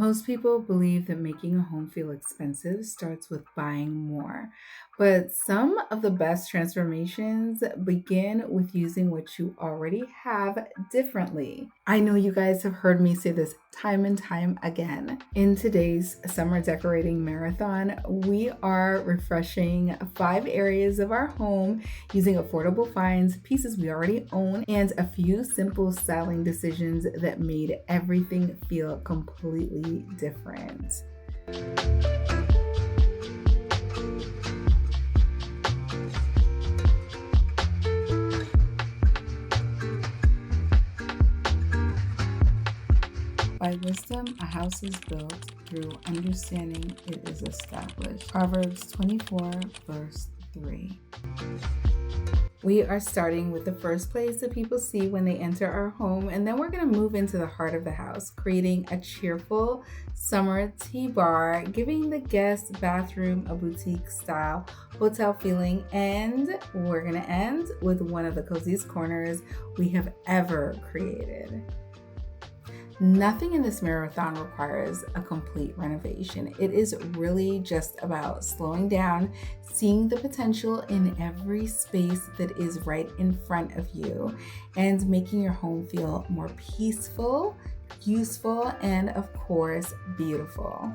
Most people believe that making a home feel expensive starts with buying more, but some of the best transformations begin with using what you already have differently. I know you guys have heard me say this time and time again. In today's summer decorating marathon, we are refreshing 5 areas of our home using affordable finds, pieces we already own, and a few simple styling decisions that made everything feel completely different. By wisdom, a house is built. Through understanding, it is established. Proverbs 24, verse 3. We are starting with the first place that people see when they enter our home, and then we're going to move into the heart of the house, creating a cheerful summer tea bar, giving the guest bathroom a boutique style hotel feeling, and we're going to end with one of the coziest corners we have ever created. Nothing in this marathon requires a complete renovation. It is really just about slowing down, seeing the potential in every space that is right in front of you, and making your home feel more peaceful, useful, and of course, beautiful.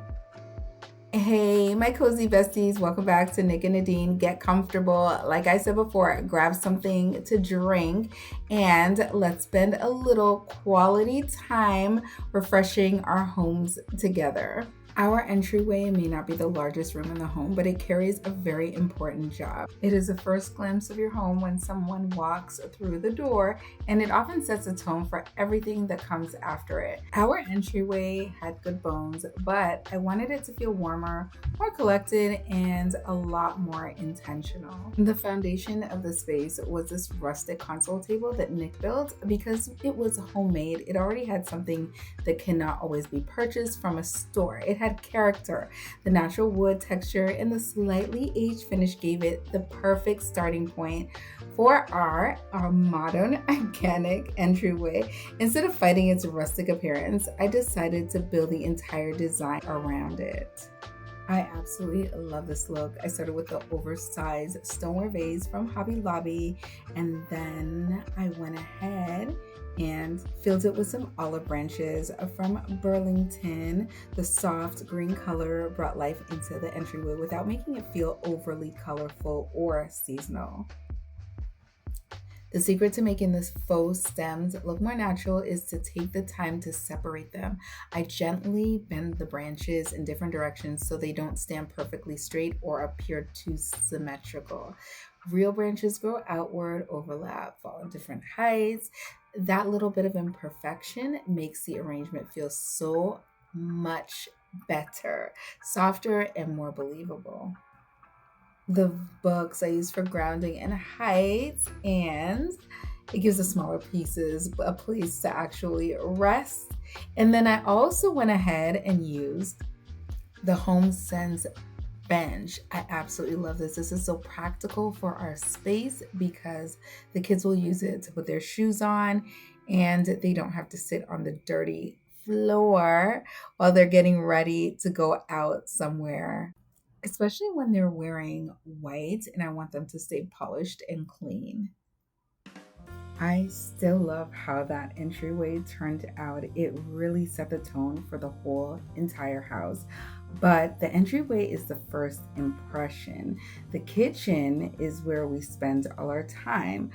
Hey, my cozy besties, welcome back to Nick and Nadine. Get comfortable. Like I said before, grab something to drink and let's spend a little quality time refreshing our homes together. Our entryway may not be the largest room in the home, but it carries a very important job. It is the first glimpse of your home when someone walks through the door, and it often sets a tone for everything that comes after it. Our entryway had good bones, but I wanted it to feel warmer, more collected, and a lot more intentional. The foundation of the space was this rustic console table that Nick built because it was homemade. It already had something that cannot always be purchased from a store. It had character. The natural wood texture and the slightly aged finish gave it the perfect starting point for our modern organic entryway. Instead of fighting its rustic appearance, I decided to build the entire design around it. I absolutely love this look. I started with the oversized stoneware vase from Hobby Lobby, and then I went ahead and filled it with some olive branches from Burlington. The soft green color brought life into the entryway without making it feel overly colorful or seasonal. The secret to making this faux stems look more natural is to take the time to separate them. I gently bend the branches in different directions so they don't stand perfectly straight or appear too symmetrical. Real branches grow outward, overlap, fall in different heights. That little bit of imperfection makes the arrangement feel so much better, softer, and more believable. The books I use for grounding and height, and it gives the smaller pieces a place to actually rest. And then I also went ahead and used the HomeSense bench. I absolutely love this. This is so practical for our space because the kids will use it to put their shoes on and they don't have to sit on the dirty floor while they're getting ready to go out somewhere, especially when they're wearing white and I want them to stay polished and clean. I still love how that entryway turned out. It really set the tone for the whole entire house. But the entryway is the first impression. The kitchen is where we spend all our time.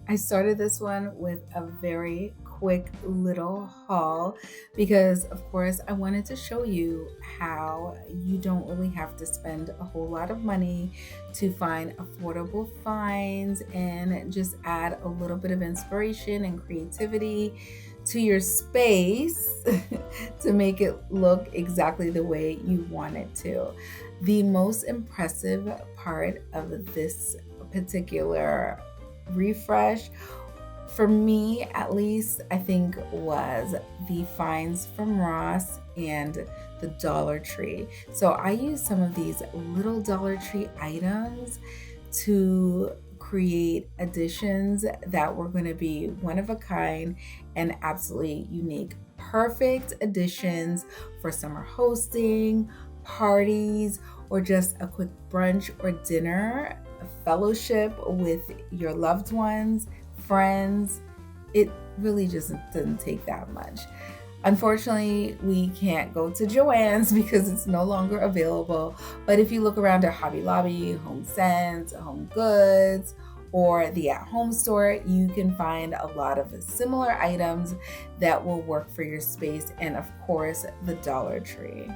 I started this one with a very quick little haul because, of course, I wanted to show you how you don't really have to spend a whole lot of money to find affordable finds and just add a little bit of inspiration and creativity to your space to make it look exactly the way you want it to. The most impressive part of this particular refresh, for me at least, I think was the finds from Ross and the Dollar Tree. So I use some of these little Dollar Tree items to create additions that were going to be one of a kind and absolutely unique, perfect additions for summer hosting, parties, or just a quick brunch or dinner, a fellowship with your loved ones, friends. It really just doesn't take that much. Unfortunately, we can't go to Joann's because it's no longer available. But if you look around at Hobby Lobby, Home Sense, Home Goods, or the at-home store, you can find a lot of similar items that will work for your space, and of course, the Dollar Tree.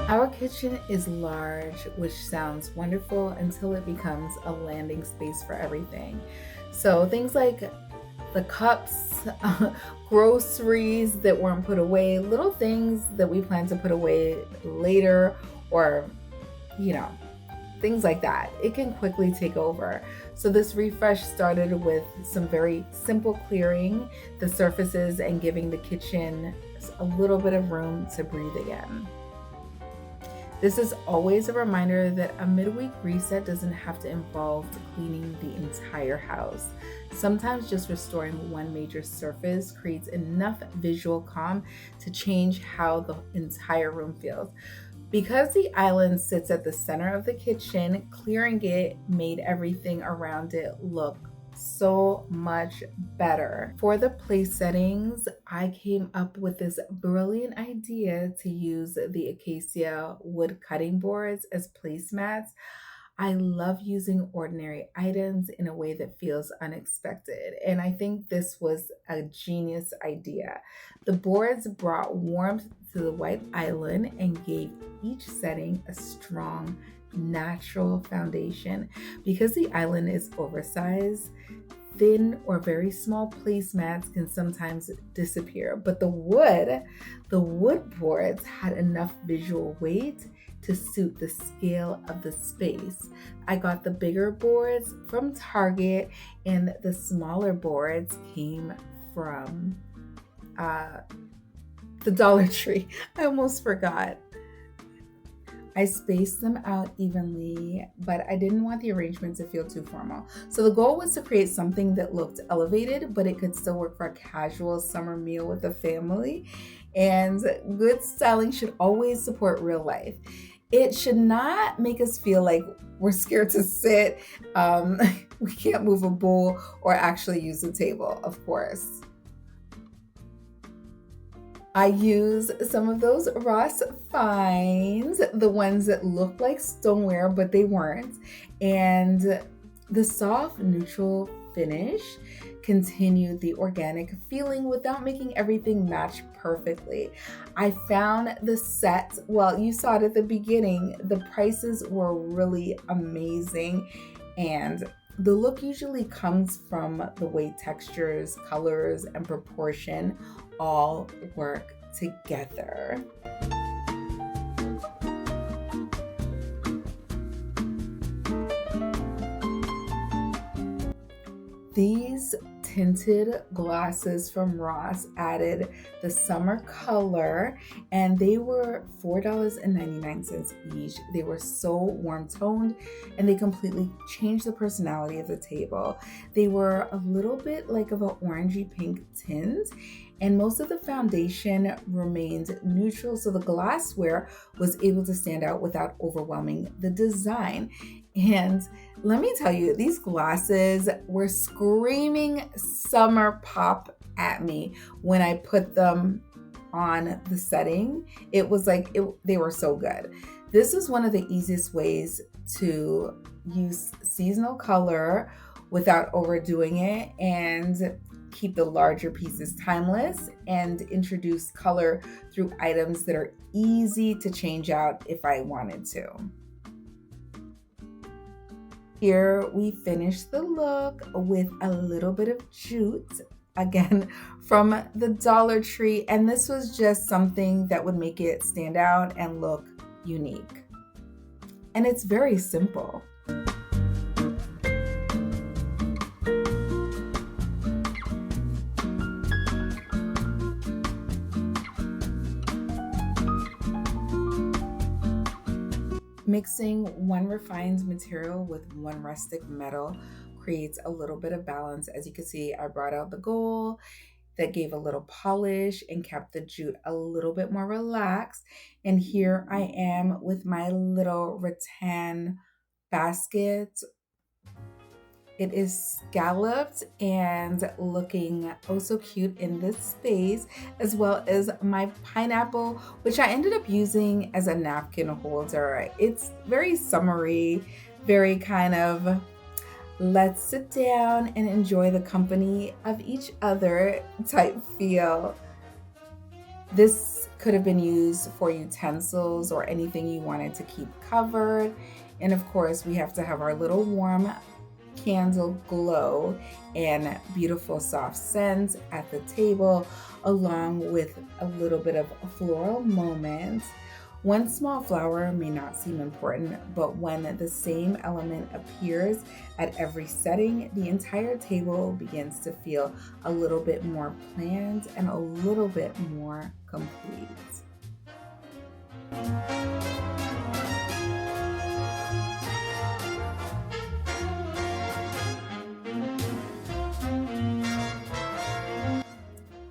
Our kitchen is large, which sounds wonderful until it becomes a landing space for everything. So things like the cups, groceries that weren't put away, little things that we plan to put away later, or, things like that. It can quickly take over. So this refresh started with some very simple clearing the surfaces and giving the kitchen a little bit of room to breathe again. This is always a reminder that a midweek reset doesn't have to involve cleaning the entire house. Sometimes just restoring one major surface creates enough visual calm to change how the entire room feels. Because the island sits at the center of the kitchen, clearing it made everything around it look so much better. For the place settings, I came up with this brilliant idea to use the acacia wood cutting boards as placemats. I love using ordinary items in a way that feels unexpected, and I think this was a genius idea. The boards brought warmth to the white island and gave each setting a strong, natural foundation. Because the island is oversized, thin or very small placemats can sometimes disappear, but the wood boards had enough visual weight to suit the scale of the space. I got the bigger boards from Target, and the smaller boards came from the Dollar Tree. I almost forgot. I spaced them out evenly, but I didn't want the arrangement to feel too formal. So the goal was to create something that looked elevated, but it could still work for a casual summer meal with the family. And good styling should always support real life. It should not make us feel like we're scared to sit, we can't move a bowl, or actually use the table, of course. I use some of those Ross finds, the ones that look like stoneware, but they weren't. And the soft, neutral finish continued the organic feeling without making everything match perfectly. I found the set, well, you saw it at the beginning, the prices were really amazing, and the look usually comes from the way textures, colors, and proportion all work together. These tinted glasses from Ross added the summer color, and they were $4.99 each. They were so warm toned, and they completely changed the personality of the table. They were a little bit like of an orangey pink tint, and most of the foundation remained neutral, so the glassware was able to stand out without overwhelming the design. And let me tell you, these glasses were screaming summer pop at me when I put them on the setting. It was like, they were so good. This is one of the easiest ways to use seasonal color without overdoing it, and keep the larger pieces timeless, and introduce color through items that are easy to change out if I wanted to. Here we finish the look with a little bit of jute, again from the Dollar Tree, and this was just something that would make it stand out and look unique. And it's very simple. Mixing one refined material with one rustic metal creates a little bit of balance. As you can see, I brought out the gold that gave a little polish and kept the jute a little bit more relaxed. And here I am with my little rattan basket. It is scalloped and looking oh so cute in this space, as well as my pineapple, which I ended up using as a napkin holder. It's very summery, very kind of let's sit down and enjoy the company of each other type feel. This could have been used for utensils or anything you wanted to keep covered. And of course, we have to have our little warm candle glow and beautiful soft scents at the table, along with a little bit of a floral moment. One small flower may not seem important, but when the same element appears at every setting, the entire table begins to feel a little bit more planned and a little bit more complete.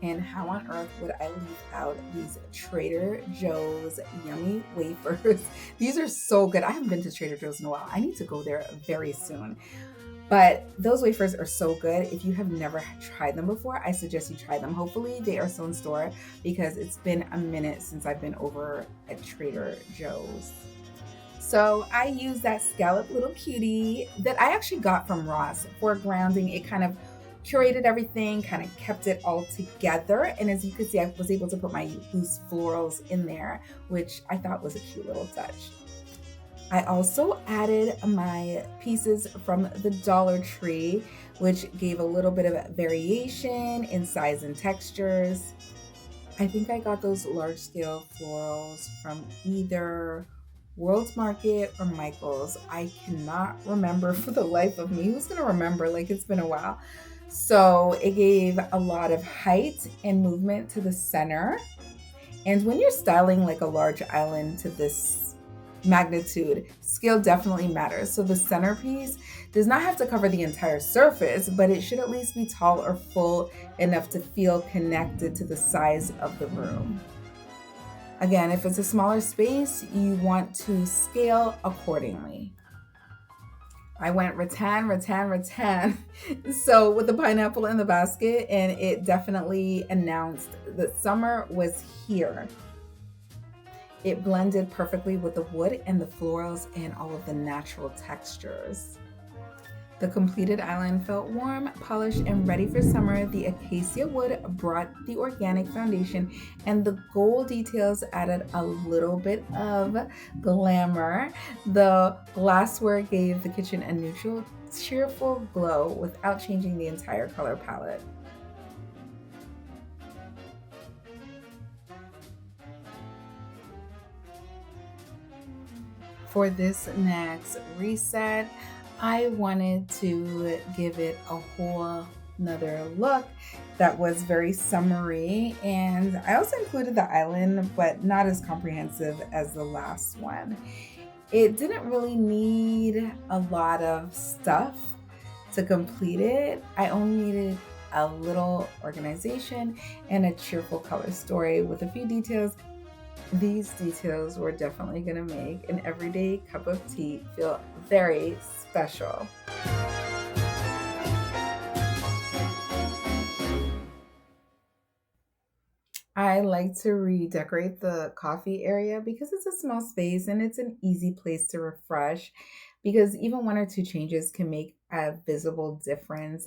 And how on earth would I leave out these Trader Joe's yummy wafers? These are so good. I haven't been to Trader Joe's in a while. I need to go there very soon. But those wafers are so good. If you have never tried them before, I suggest you try them. Hopefully they are still in store because it's been a minute since I've been over at Trader Joe's. So I use that scalloped little cutie that I actually got from Ross for grounding. It kind of curated everything, kind of kept it all together. And as you can see, I was able to put my loose florals in there, which I thought was a cute little touch. I also added my pieces from the Dollar Tree, which gave a little bit of variation in size and textures. I think I got those large scale florals from either World's Market or Michael's. I cannot remember for the life of me. Who's gonna remember? Like, it's been a while. So it gave a lot of height and movement to the center. And when you're styling like a large island to this magnitude, scale definitely matters. So the centerpiece does not have to cover the entire surface, but it should at least be tall or full enough to feel connected to the size of the room. Again, if it's a smaller space, you want to scale accordingly. I went rattan. So with the pineapple in the basket, and it definitely announced that summer was here. It blended perfectly with the wood and the florals and all of the natural textures. The completed island felt warm, polished, and ready for summer. The acacia wood brought the organic foundation, and the gold details added a little bit of glamour. The glassware gave the kitchen a neutral, cheerful glow without changing the entire color palette. For this next reset, I wanted to give it a whole another look that was very summery, and I also included the island, but not as comprehensive as the last one. It didn't really need a lot of stuff to complete it. I only needed a little organization and a cheerful color story with a few details. These details were definitely going to make an everyday cup of tea feel very special. I like to redecorate the coffee area because it's a small space and it's an easy place to refresh, because even one or two changes can make a visible difference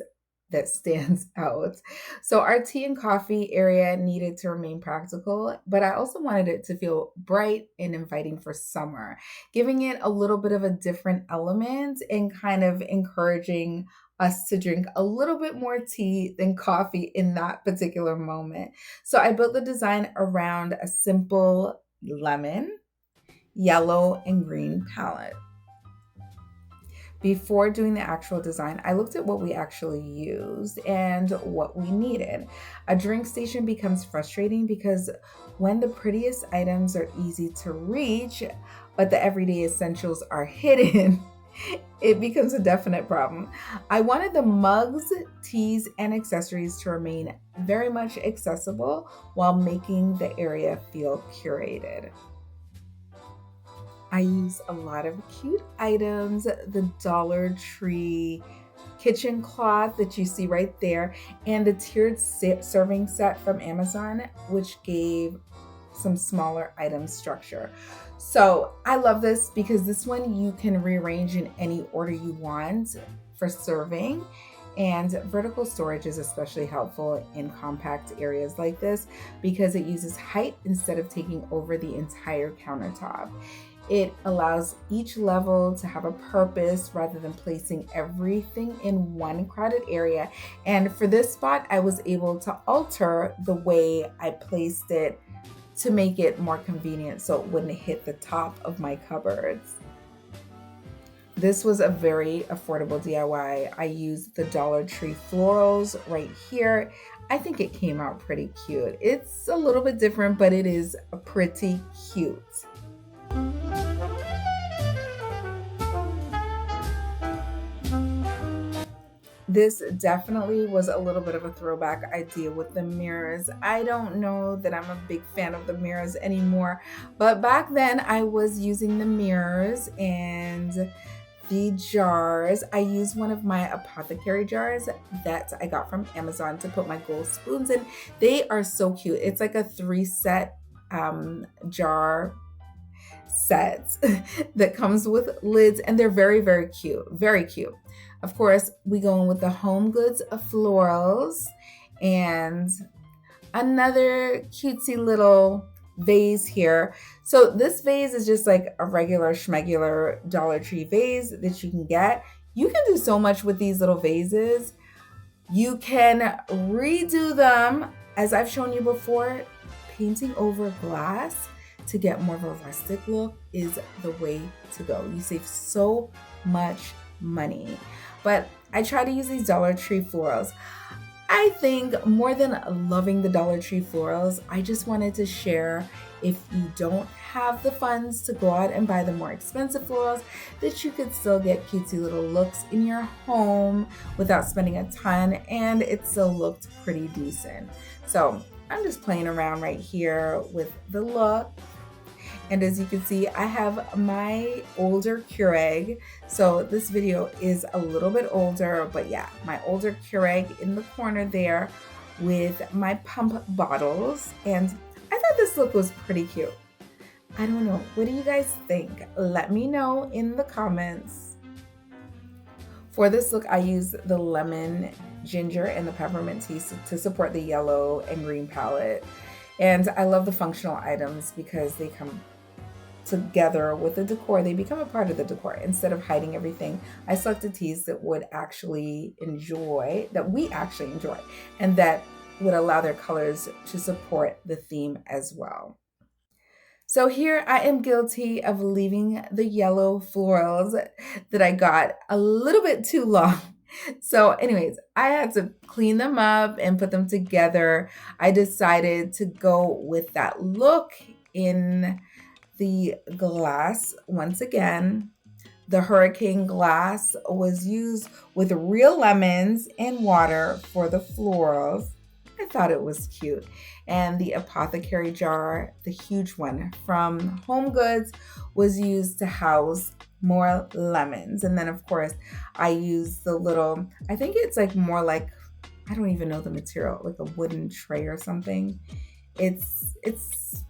that stands out. So our tea and coffee area needed to remain practical, but I also wanted it to feel bright and inviting for summer, giving it a little bit of a different element and kind of encouraging us to drink a little bit more tea than coffee in that particular moment. So I built the design around a simple lemon, yellow, and green palette. Before doing the actual design, I looked at what we actually used and what we needed. A drink station becomes frustrating because when the prettiest items are easy to reach, but the everyday essentials are hidden, it becomes a definite problem. I wanted the mugs, teas, and accessories to remain very much accessible while making the area feel curated. I use a lot of cute items, the Dollar Tree kitchen cloth that you see right there, and the tiered serving set from Amazon, which gave some smaller item structure. So I love this because this one you can rearrange in any order you want for serving. And vertical storage is especially helpful in compact areas like this because it uses height instead of taking over the entire countertop. It allows each level to have a purpose rather than placing everything in one crowded area. And for this spot, I was able to alter the way I placed it to make it more convenient so it wouldn't hit the top of my cupboards. This was a very affordable DIY. I used the Dollar Tree florals right here. I think it came out pretty cute. It's a little bit different, but it is pretty cute. This definitely was a little bit of a throwback idea with the mirrors. I don't know that I'm a big fan of the mirrors anymore, but back then I was using the mirrors and the jars. I used one of my apothecary jars that I got from Amazon to put my gold spoons in. They are so cute. It's like a 3-set jar set that comes with lids, and they're very, very cute. Very cute. Of course, we go in with the Home Goods florals and another cutesy little vase here. So this vase is just like a regular schmegular Dollar Tree vase that you can get. You can do so much with these little vases. You can redo them, as I've shown you before. Painting over glass to get more of a rustic look is the way to go. You save so much money. But I try to use these Dollar Tree florals. I think more than loving the Dollar Tree florals, I just wanted to share, if you don't have the funds to go out and buy the more expensive florals, that you could still get cutesy little looks in your home without spending a ton, and it still looked pretty decent. So I'm just playing around right here with the look. And as you can see, I have my older Keurig. So this video is a little bit older, but yeah, my older Keurig in the corner there with my pump bottles. And I thought this look was pretty cute. I don't know. What do you guys think? Let me know in the comments. For this look, I used the lemon, ginger, and the peppermint tea to support the yellow and green palette. And I love the functional items because they come together with the decor. They become a part of the decor. Instead of hiding everything, I selected teas that we actually enjoy, and that would allow their colors to support the theme as well. So here I am guilty of leaving the yellow florals that I got a little bit too long. So anyways, I had to clean them up and put them together. I decided to go with that look in the glass. Once again, the hurricane glass was used with real lemons and water for the florals. I thought it was cute. And the apothecary jar, the huge one from Home Goods, was used to house more lemons. And then of course I used the little, I think it's like more like, I don't even know the material, like a wooden tray or something. It's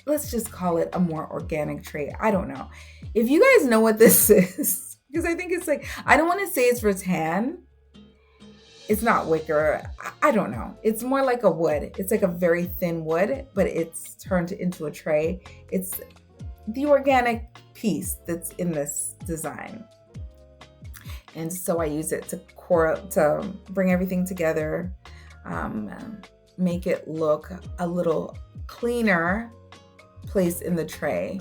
let's just call it a more organic tray. I don't know. If you guys know what this is, because I think it's like, I don't want to say it's rattan. It's not wicker. I don't know. It's more like a wood. It's like a very thin wood, but it's turned into a tray. It's the organic piece that's in this design. And so I use it to bring everything together, make it look a little cleaner placed in the tray.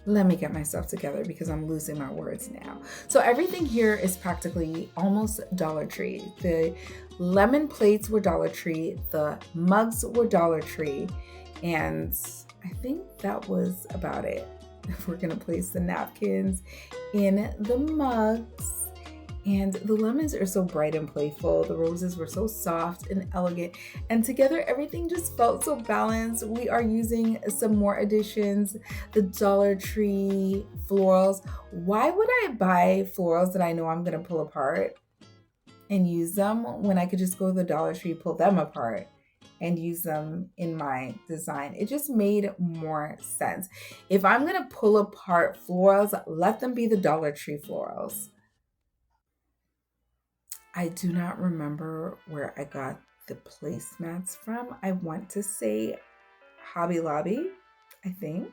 Let me get myself together because I'm losing my words now. So everything here is practically almost Dollar Tree. The lemon plates were Dollar Tree, the mugs were Dollar Tree, and I think that was about it. We're gonna place the napkins in the mugs. And the lemons are so bright and playful. The roses were so soft and elegant. And together, everything just felt so balanced. We are using some more additions, the Dollar Tree florals. Why would I buy florals that I know I'm gonna pull apart and use them when I could just go to the Dollar Tree, pull them apart and use them in my design? It just made more sense. If I'm gonna pull apart florals, let them be the Dollar Tree florals. I do not remember where I got the placemats from. I want to say Hobby Lobby, I think.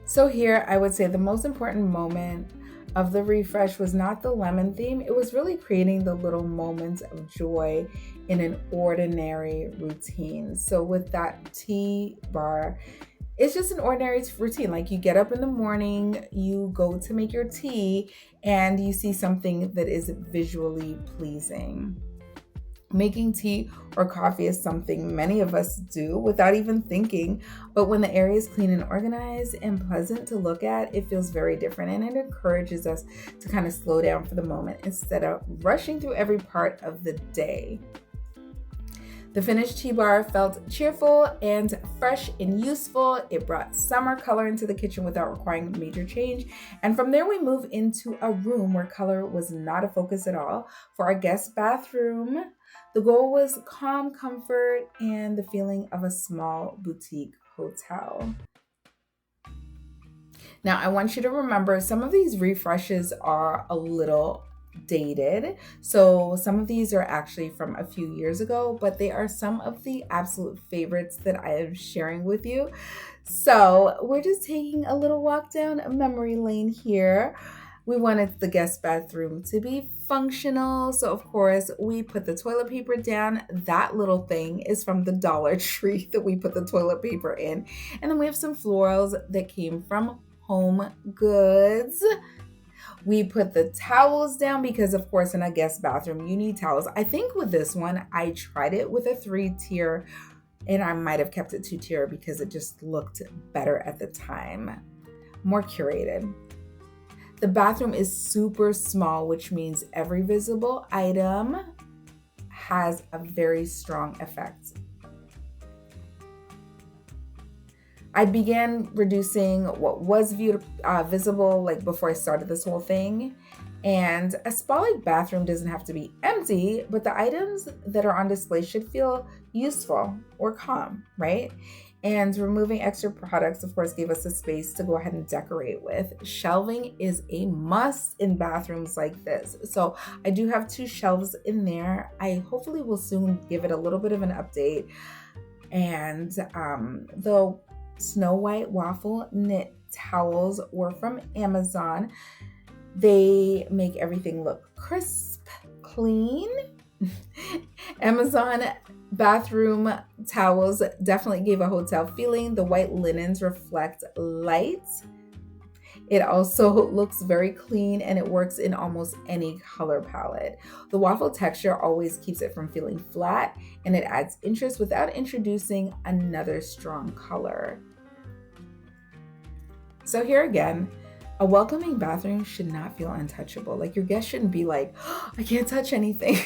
So here, I would say the most important moment of the refresh was not the lemon theme. It was really creating the little moments of joy in an ordinary routine. So with that tea bar, it's just an ordinary routine. Like you get up in the morning, you go to make your tea, and you see something that is visually pleasing. Making tea or coffee is something many of us do without even thinking, but when the area is clean and organized and pleasant to look at, it feels very different, and it encourages us to kind of slow down for the moment instead of rushing through every part of the day. The finished tea bar felt cheerful and fresh and useful. It brought summer color into the kitchen without requiring major change. And from there, we move into a room where color was not a focus at all. For our guest bathroom, the goal was calm comfort and the feeling of a small boutique hotel. Now, I want you to remember some of these refreshes are a little dated. So some of these are actually from a few years ago, but they are some of the absolute favorites that I am sharing with you. So we're just taking a little walk down memory lane here. We wanted the guest bathroom to be functional. So of course we put the toilet paper down. That little thing is from the Dollar Tree that we put the toilet paper in. And then we have some florals that came from Home Goods. We put the towels down because, of course, in a guest bathroom, you need towels. I think with this one, I tried it with a 3-tier, and I might have kept it 2-tier because it just looked better at the time, more curated. The bathroom is super small, which means every visible item has a very strong effect. I began reducing what was visible like before I started this whole thing. And a spa-like bathroom doesn't have to be empty, but the items that are on display should feel useful or calm, right? And removing extra products, of course, gave us a space to go ahead and decorate with. Shelving is a must in bathrooms like this. So I do have 2 shelves in there. I hopefully will soon give it a little bit of an update. And the Snow White waffle knit towels were from Amazon. They make everything look crisp, clean. Amazon bathroom towels definitely gave a hotel feeling. The white linens reflect light. It also looks very clean and it works in almost any color palette. The waffle texture always keeps it from feeling flat, and it adds interest without introducing another strong color. So here again, a welcoming bathroom should not feel untouchable. Like your guest shouldn't be like, oh, I can't touch anything.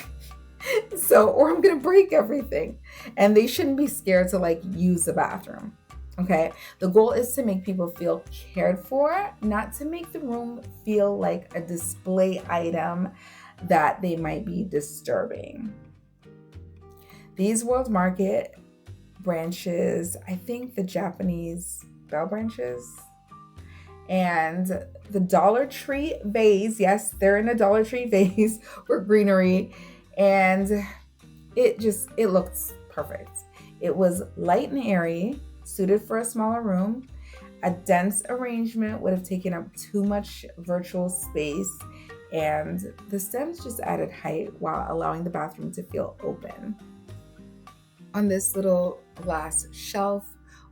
Or I'm gonna break everything. And they shouldn't be scared to like use the bathroom. Okay, the goal is to make people feel cared for, not to make the room feel like a display item that they might be disturbing. These World Market branches, I think the Japanese bell branches, and the Dollar Tree vase, yes, they're in a Dollar Tree vase, were greenery, and it looked perfect. It was light and airy, suited for a smaller room. A dense arrangement would have taken up too much virtual space, and the stems just added height while allowing the bathroom to feel open. On this little glass shelf,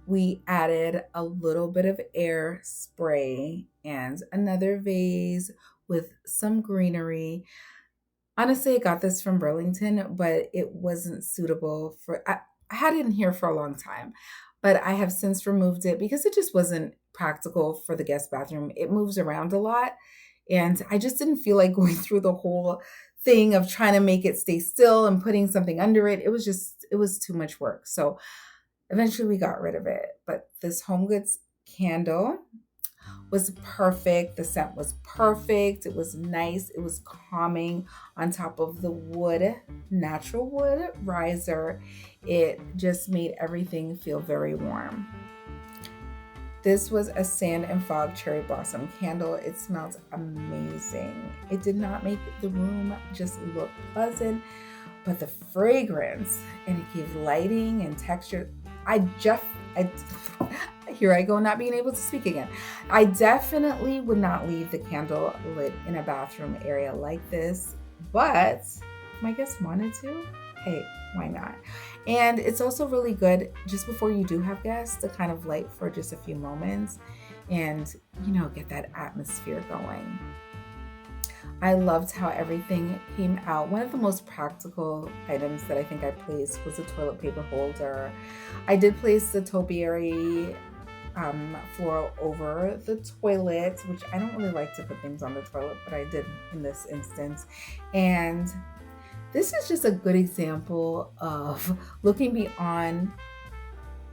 we added a little bit of air spray and another vase with some greenery. Honestly, I got this from Burlington, but it wasn't suitable I had it in here for a long time, but I have since removed it because it just wasn't practical for the guest bathroom. It moves around a lot, and I just didn't feel like going through the whole thing of trying to make it stay still and putting something under it. It was too much work. So eventually we got rid of it. But this Home Goods candle was perfect. The scent was perfect. It was nice. It was calming on top of the wood, natural wood riser. It just made everything feel very warm. This was a sand and fog cherry blossom candle. It smelled amazing. It did not make the room just look pleasant, but the fragrance, and it gave lighting and texture. Here I go, not being able to speak again. I definitely would not leave the candle lit in a bathroom area like this, but if my guests wanted to, hey, why not? And it's also really good just before you do have guests to kind of light for just a few moments and, get that atmosphere going. I loved how everything came out. One of the most practical items that I think I placed was a toilet paper holder. I did place the topiary floral over the toilet, which I don't really like to put things on the toilet, but I did in this instance. And this is just a good example of looking beyond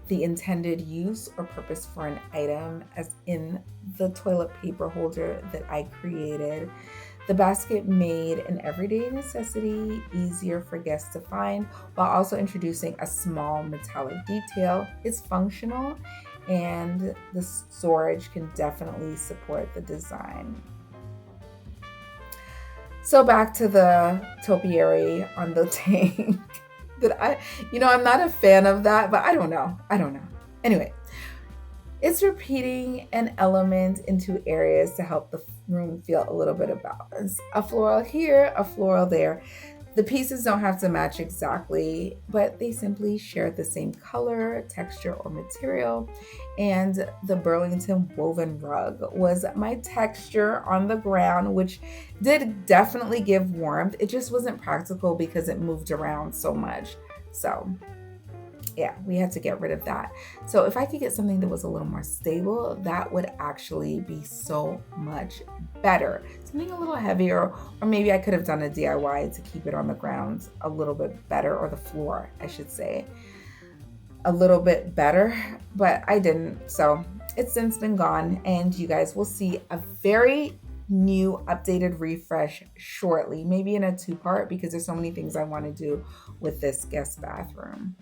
the intended use or purpose for an item, as in the toilet paper holder that I created. The basket made an everyday necessity easier for guests to find while also introducing a small metallic detail. It's functional, and the storage can definitely support the design. So back to the topiary on the tank. I'm not a fan of that, but I don't know. Anyway, it's repeating an element into areas to help the room feel a little bit of balance. A floral here, a floral there. The pieces don't have to match exactly, but they simply share the same color, texture, or material. And the Burlington woven rug was my texture on the ground, which did definitely give warmth. It just wasn't practical because it moved around so much. So yeah, we had to get rid of that. So if I could get something that was a little more stable, that would actually be so much better. Something a little heavier, or maybe I could have done a DIY to keep it on the ground a little bit better, or the floor, I should say, a little bit better, but I didn't. So it's since been gone, and you guys will see a very new updated refresh shortly, maybe in a 2-part, because there's so many things I want to do with this guest bathroom.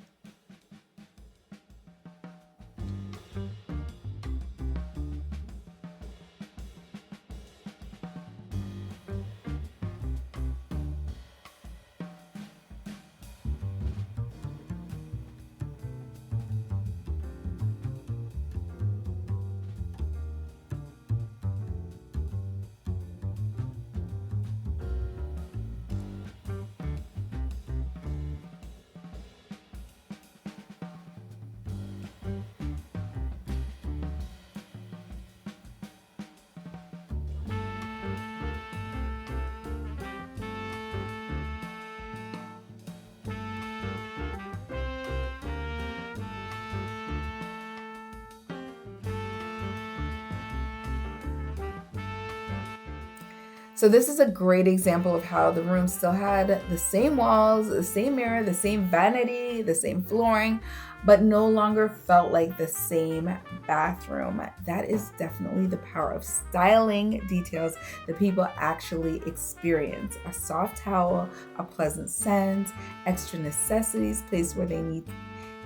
So this is a great example of how the room still had the same walls, the same mirror, the same vanity, the same flooring, but no longer felt like the same bathroom. That is definitely the power of styling details that people actually experience. A soft towel, a pleasant scent, extra necessities placed where they need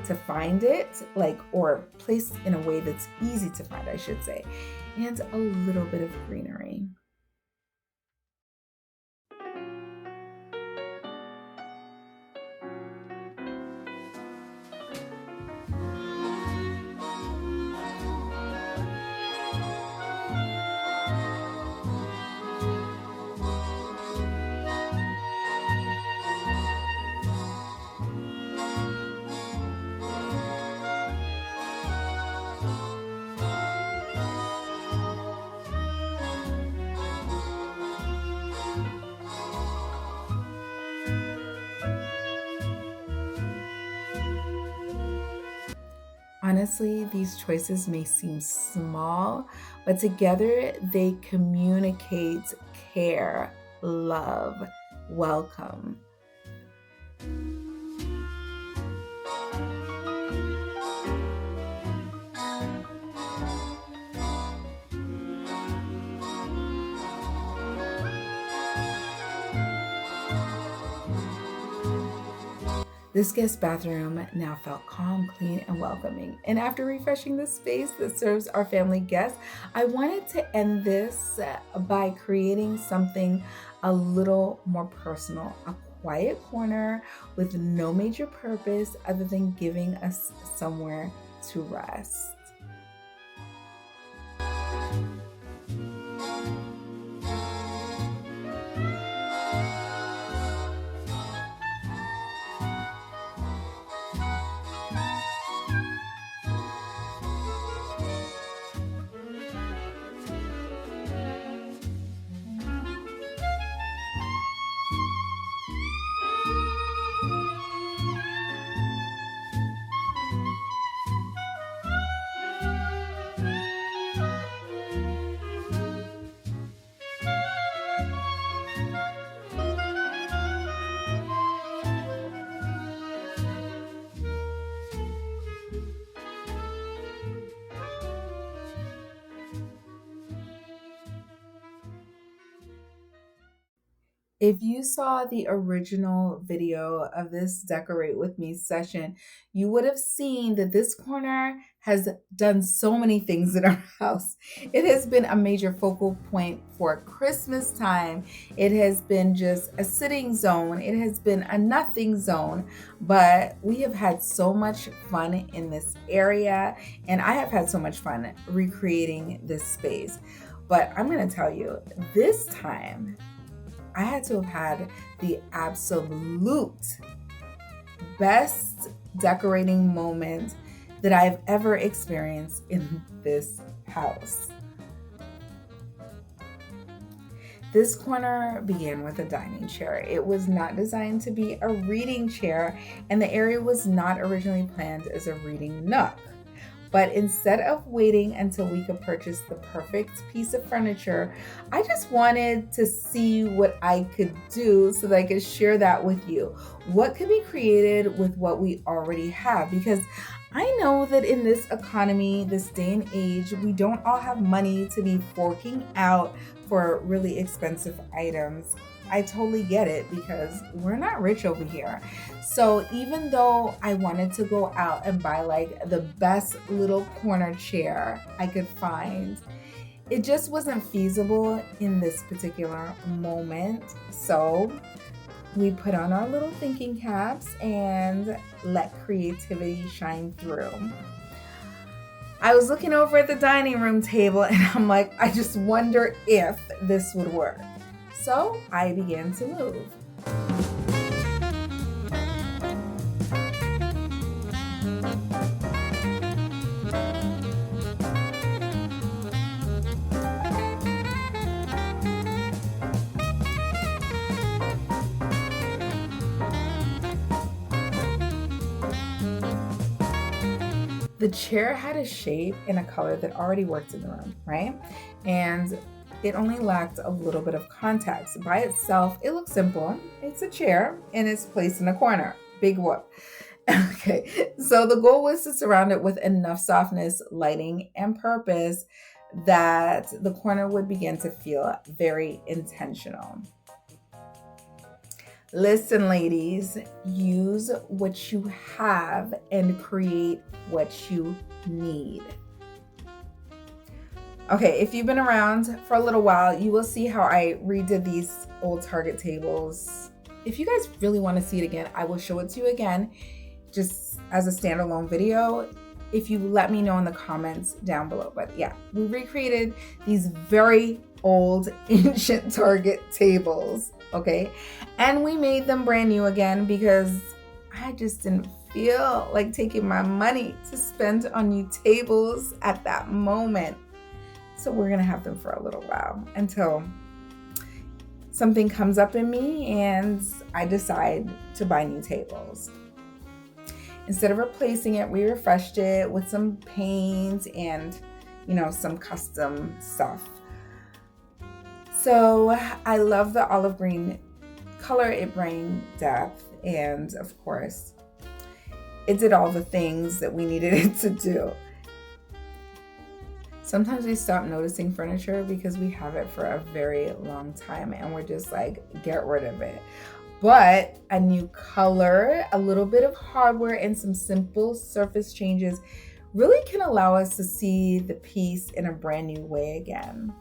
to find it, or placed in a way that's easy to find, I should say, and a little bit of greenery. Honestly, these choices may seem small, but together they communicate care, love, welcome. This guest bathroom now felt calm, clean, and welcoming. And after refreshing the space that serves our family guests, I wanted to end this by creating something a little more personal, a quiet corner with no major purpose other than giving us somewhere to rest. If you saw the original video of this Decorate With Me session, you would have seen that this corner has done so many things in our house. It has been a major focal point for Christmas time. It has been just a sitting zone. It has been a nothing zone, but we have had so much fun in this area, and I have had so much fun recreating this space. But I'm going to tell you, this time, I had to have had the absolute best decorating moment that I've ever experienced in this house. This corner began with a dining chair. It was not designed to be a reading chair, and the area was not originally planned as a reading nook. But instead of waiting until we could purchase the perfect piece of furniture, I just wanted to see what I could do so that I could share that with you. What could be created with what we already have? Because I know that in this economy, this day and age, we don't all have money to be forking out for really expensive items. I totally get it because we're not rich over here. So even though I wanted to go out and buy like the best little corner chair I could find, it just wasn't feasible in this particular moment. So we put on our little thinking caps and let creativity shine through. I was looking over at the dining room table and I'm like, I just wonder if this would work. So I began to move. The chair had a shape and a color that already worked in the room, right? And it only lacked a little bit of context. By itself, it looks simple. It's a chair and it's placed in a corner. Big whoop. Okay, so the goal was to surround it with enough softness, lighting, and purpose that the corner would begin to feel very intentional. Listen, ladies, use what you have and create what you need. Okay, if you've been around for a little while, you will see how I redid these old Target tables. If you guys really want to see it again, I will show it to you again, just as a standalone video, if you let me know in the comments down below. But yeah, we recreated these very old, ancient Target tables, okay? And we made them brand new again because I just didn't feel like taking my money to spend on new tables at that moment. So we're gonna have them for a little while until something comes up in me and I decide to buy new tables. Instead of replacing it, we refreshed it with some paint and, some custom stuff. So I love the olive green color. It brings depth, and of course, it did all the things that we needed it to do. Sometimes we stop noticing furniture because we have it for a very long time and we're just like, get rid of it. But a new color, a little bit of hardware, and some simple surface changes really can allow us to see the piece in a brand new way again.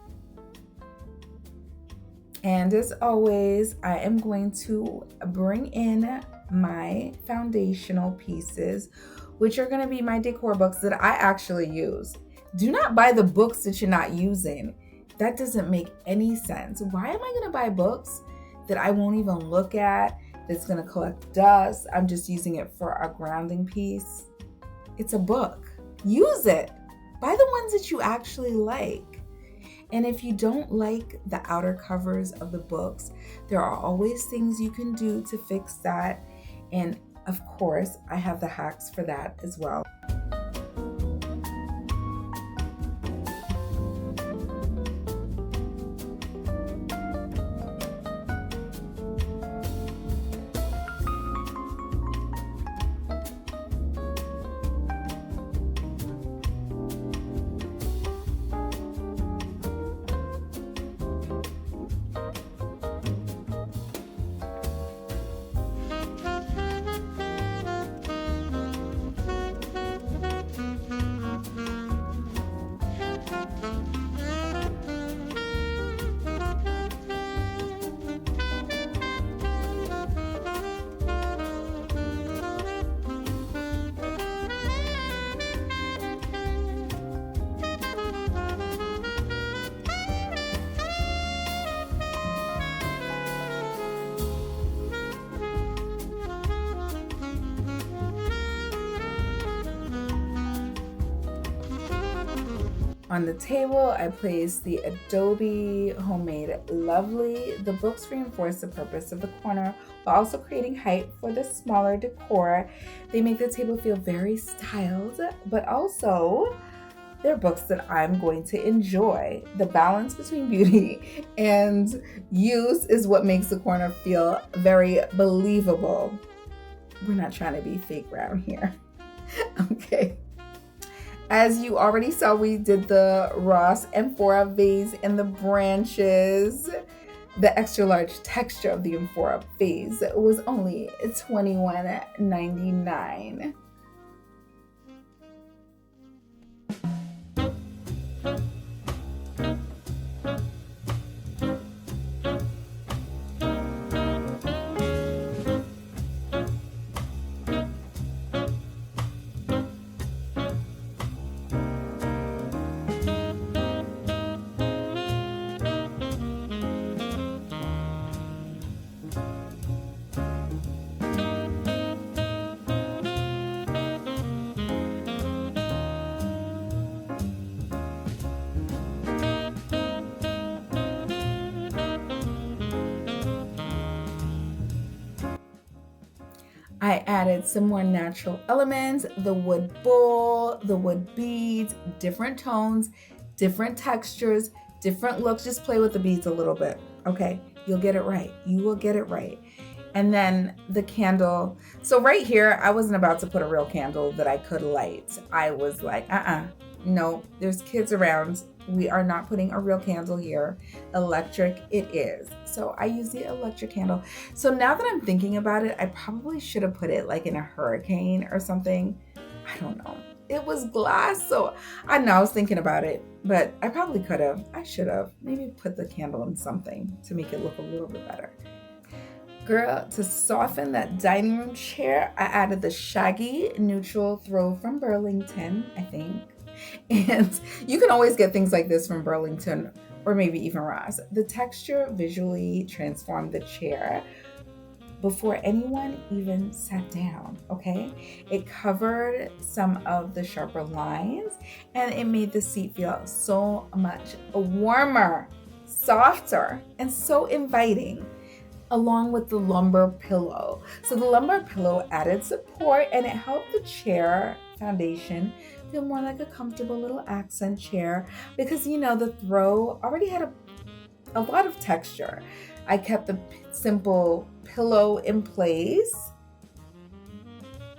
And as always, I am going to bring in my foundational pieces, which are going to be my decor books that I actually use. Do not buy the books that you're not using. That doesn't make any sense. Why am I going to buy books that I won't even look at, that's going to collect dust? I'm just using it for a grounding piece. It's a book. Use it. Buy the ones that you actually like. And if you don't like the outer covers of the books, there are always things you can do to fix that. And of course, I have the hacks for that as well. On the table, I placed the Adobe Homemade Lovely. The books reinforce the purpose of the corner while also creating height for the smaller decor. They make the table feel very styled, but also they're books that I'm going to enjoy. The balance between beauty and use is what makes the corner feel very believable. We're not trying to be fake around here. Okay. As you already saw, we did the Ross Amphora vase and the branches. The extra large texture of the Amphora vase was only $21.99. I added some more natural elements, the wood bowl, the wood beads, different tones, different textures, different looks. Just play with the beads a little bit, okay? You'll get it right. You will get it right. And then the candle. So right here, I wasn't about to put a real candle that I could light. I was like, no, there's kids around. We are not putting a real candle here. Electric it is. So I use the electric candle. So now that I'm thinking about it, I probably should have put it like in a hurricane or something. I don't know. It was glass, so I know I was thinking about it, but I probably could have. I should have. Maybe put the candle in something to make it look a little bit better. Girl, to soften that dining room chair, I added the shaggy neutral throw from Burlington, I think. And you can always get things like this from Burlington or maybe even Ross. The texture visually transformed the chair before anyone even sat down, okay? It covered some of the sharper lines and it made the seat feel so much warmer, softer, and so inviting. along with the lumbar pillow. So the lumbar pillow added support and it helped the chair foundation feel more like a comfortable little accent chair because the throw already had a lot of texture. I kept the simple pillow in place.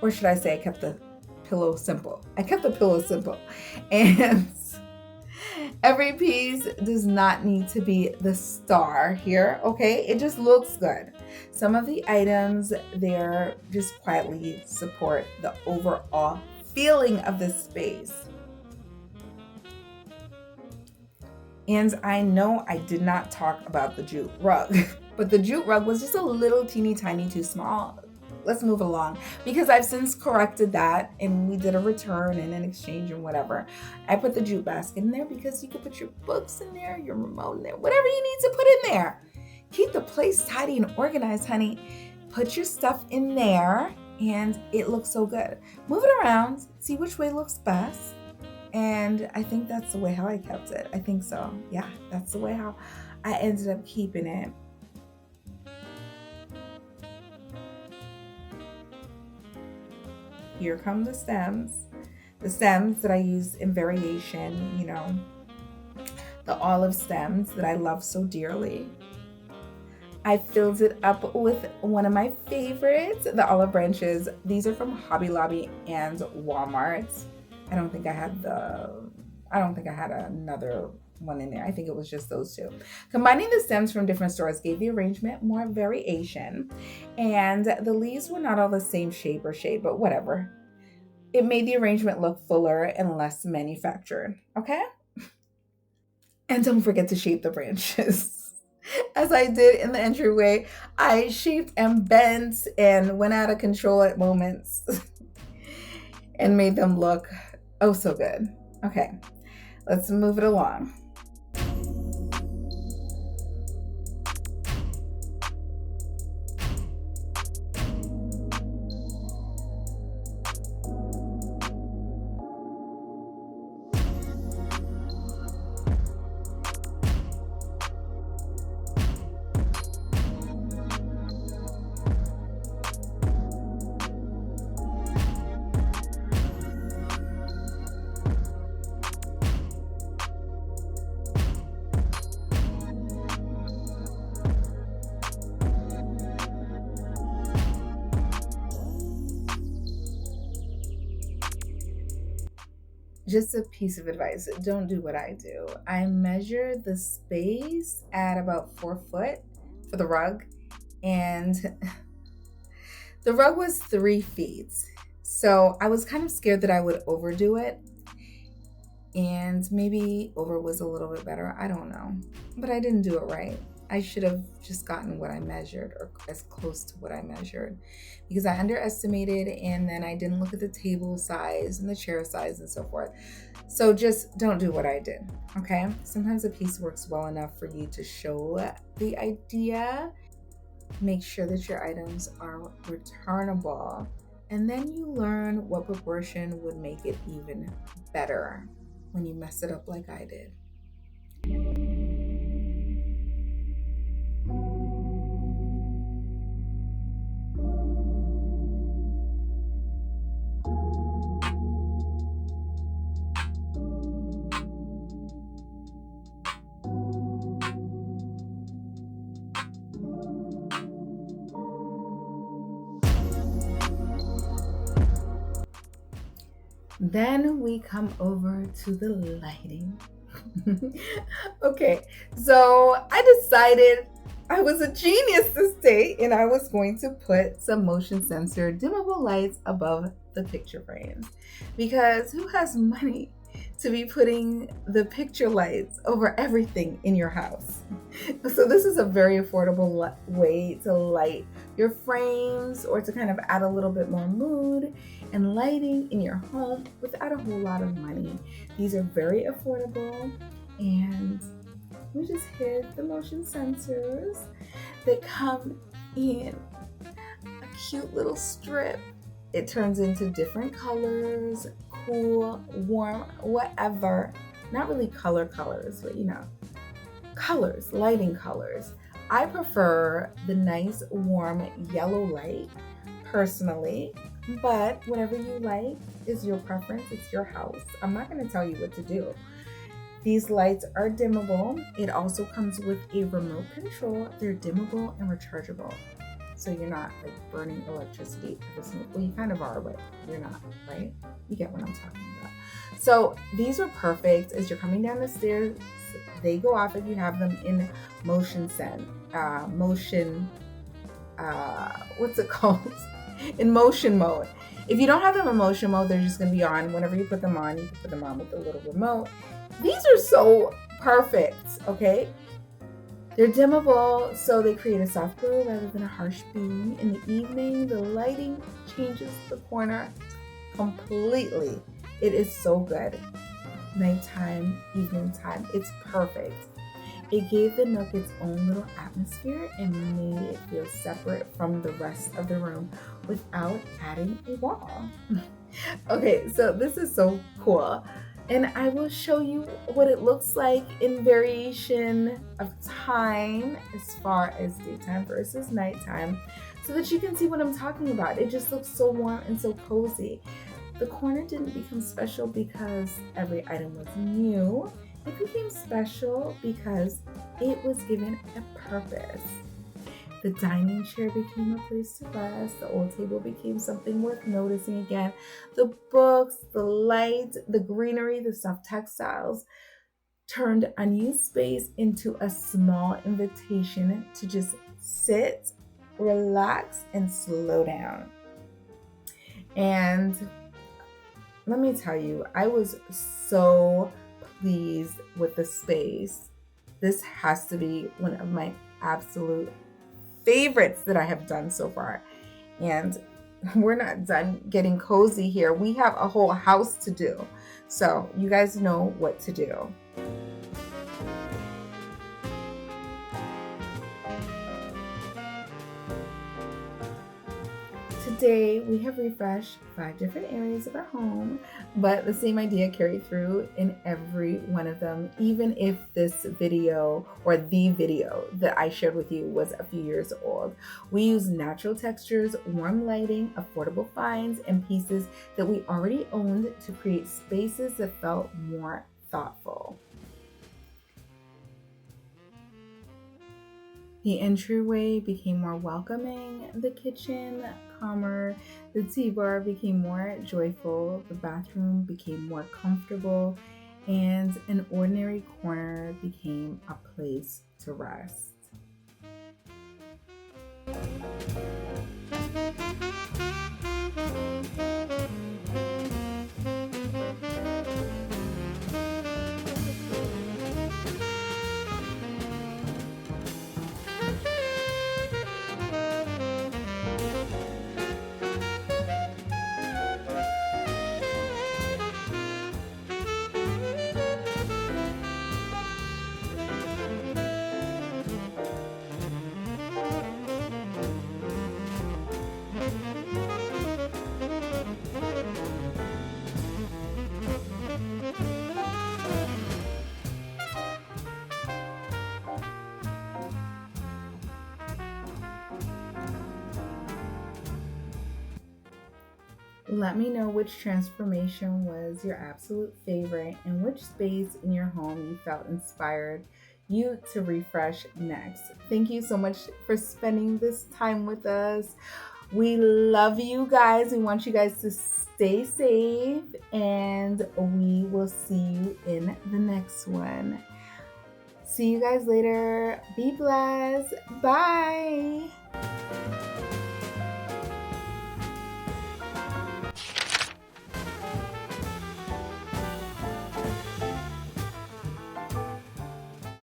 Or should I say I kept the pillow simple? I kept the pillow simple. And every piece does not need to be the star here, okay? It just looks good. Some of the items there just quietly support the overall feeling of this space. And I know I did not talk about the jute rug, but the jute rug was just a little teeny tiny too small. Let's move along because I've since corrected that and we did a return and an exchange and whatever. I put the jute basket in there because you could put your books in there, your remote in there, whatever you need to put in there. Keep the place tidy and organized, honey. Put your stuff in there and it looks so good. Move it around, see which way looks best. And I think that's the way how I kept it. I think so. Yeah, that's the way how I ended up keeping it. Here come the stems that I use in variation, the olive stems that I love so dearly. I filled it up with one of my favorites, the olive branches. These are from Hobby Lobby and Walmart. I don't think I had another one in there. I think it was just those two. Combining the stems from different stores gave the arrangement more variation, and the leaves were not all the same shape, but whatever. It made the arrangement look fuller and less manufactured, okay? And don't forget to shape the branches. As I did in the entryway, I shaped and bent and went out of control at moments and made them look oh so good. Okay, let's move it along. Just a piece of advice, don't do what I do. I measured the space at about 4 foot for the rug, and the rug was 3 feet. So I was kind of scared that I would overdo it, and maybe over was a little bit better. I don't know, but I didn't do it right. I should have just gotten what I measured or as close to what I measured because I underestimated and then I didn't look at the table size and the chair size and so forth. So just don't do what I did, okay? Sometimes a piece works well enough for you to show the idea. Make sure that your items are returnable and then you learn what proportion would make it even better when you mess it up like I did. Then we come over to the lighting. Okay, so I decided I was a genius this day and I was going to put some motion sensor dimmable lights above the picture frames because who has money to be putting the picture lights over everything in your house? So this is a very affordable way to light your frames or to kind of add a little bit more mood and lighting in your home without a whole lot of money. These are very affordable and we just hit the motion sensors that come in a cute little strip. It turns into different colors, cool, warm, whatever. Not really colors, but colors, lighting colors. I prefer the nice warm yellow light personally, but whatever you like is your preference. It's your house. I'm not going to tell you what to do. These lights are dimmable. It also comes with a remote control. They're dimmable and rechargeable. So you're not like burning electricity every single, well, you kind of are, but you're not, right? You get what I'm talking about. So these are perfect as you're coming down the stairs. They go off if you have them in what's it called? In motion mode. If you don't have them in motion mode, they're just going to be on. Whenever you put them on, you can put them on with a little remote. These are so perfect, okay? They're dimmable, so they create a soft glow rather than a harsh beam. In the evening, the lighting changes the corner completely. It is so good. Nighttime, evening time, it's perfect. It gave the Nook its own little atmosphere and made it feel separate from the rest of the room without adding a wall. Okay, so this is so cool. And I will show you what it looks like in variation of time as far as daytime versus nighttime so that you can see what I'm talking about. It just looks so warm and so cozy. The corner didn't become special because every item was new. It became special because it was given a purpose. The dining chair became a place to rest. The old table became something worth noticing again. The books, the light, the greenery, the soft textiles turned unused space into a small invitation to just sit, relax, and slow down. And let me tell you, I was so pleased with the space. This has to be one of my absolute favorites that I have done so far. And we're not done getting cozy here. We have a whole house to do. So you guys know what to do. Today we have refreshed 5 different areas of our home, but the same idea carried through in every one of them, even if this video or the video that I shared with you was a few years old. We use natural textures, warm lighting, affordable finds, and pieces that we already owned to create spaces that felt more thoughtful. The entryway became more welcoming, the kitchen calmer, the tea bar became more joyful, the bathroom became more comfortable, and an ordinary corner became a place to rest. Let me know which transformation was your absolute favorite and which space in your home you felt inspired you to refresh next. Thank you so much for spending this time with us. We love you guys. We want you guys to stay safe, and we will see you in the next one. See you guys later. Be blessed. Bye.